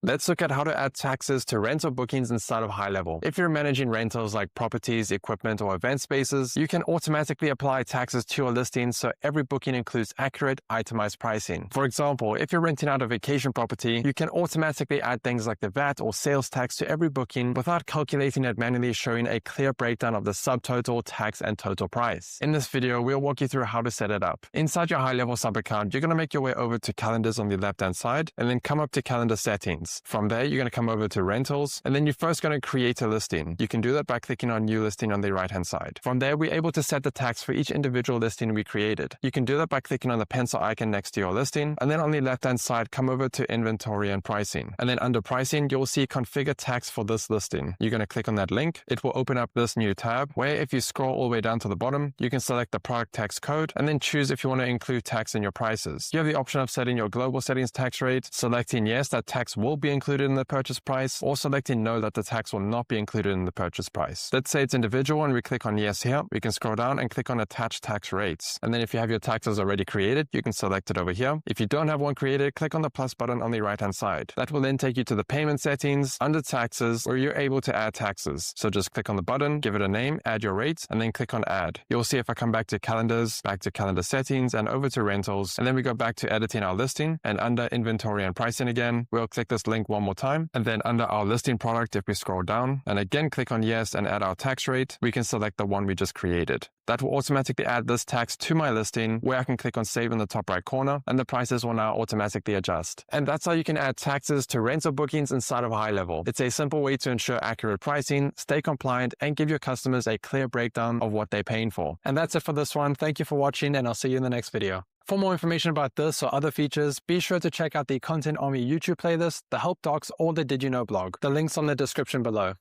Let's look at how to add taxes to rental bookings inside of HighLevel. If you're managing rentals like properties, equipment, or event spaces, you can automatically apply taxes to your listing so every booking includes accurate, itemized pricing. For example, if you're renting out a vacation property, you can automatically add things like the VAT or sales tax to every booking without calculating it manually, showing a clear breakdown of the subtotal, tax, and total price. In this video, we'll walk you through how to set it up. Inside your HighLevel sub-account, you're going to make your way over to calendars on the left-hand side, and then come up to calendar settings. From there, you're going to come over to rentals, and then you're first going to create a listing. You can do that by clicking on new listing on the right hand side. From there, we're able to set the tax for each individual listing we created. You can do that by clicking on the pencil icon next to your listing, and then on the left hand side, come over to inventory and pricing. And then under pricing, you'll see configure tax for this listing. You're going to click on that link. It will open up this new tab where if you scroll all the way down to the bottom, you can select the product tax code and then choose if you want to include tax in your prices. You have the option of setting your global settings tax rate, selecting yes, that tax will be included in the purchase price, or selecting no, that the tax will not be included in the purchase price. Let's say it's individual and we click on yes here. We can scroll down and click on attach tax rates. And then if you have your taxes already created, you can select it over here. If you don't have one created, click on the plus button on the right hand side. That will then take you to the payment settings under taxes where you're able to add taxes. So just click on the button, give it a name, add your rates, and then click on add. You'll see if I come back to calendars, back to calendar settings, and over to rentals, and then we go back to editing our listing, and under inventory and pricing again, we'll click this link one more time, and then under our listing product, if we scroll down and again click on yes and add our tax rate, we can select the one we just created. That will automatically add this tax to my listing where I can click on save in the top right corner, and the prices will now automatically adjust. And that's how you can add taxes to rental bookings inside of HighLevel. It's a simple way to ensure accurate pricing, stay compliant, and give your customers a clear breakdown of what they're paying for. And that's it for this one. Thank you for watching, and I'll see you in the next video. For more information about this or other features, be sure to check out the Content Army YouTube playlist, the Help Docs, or the Did You Know blog. The link's on the description below.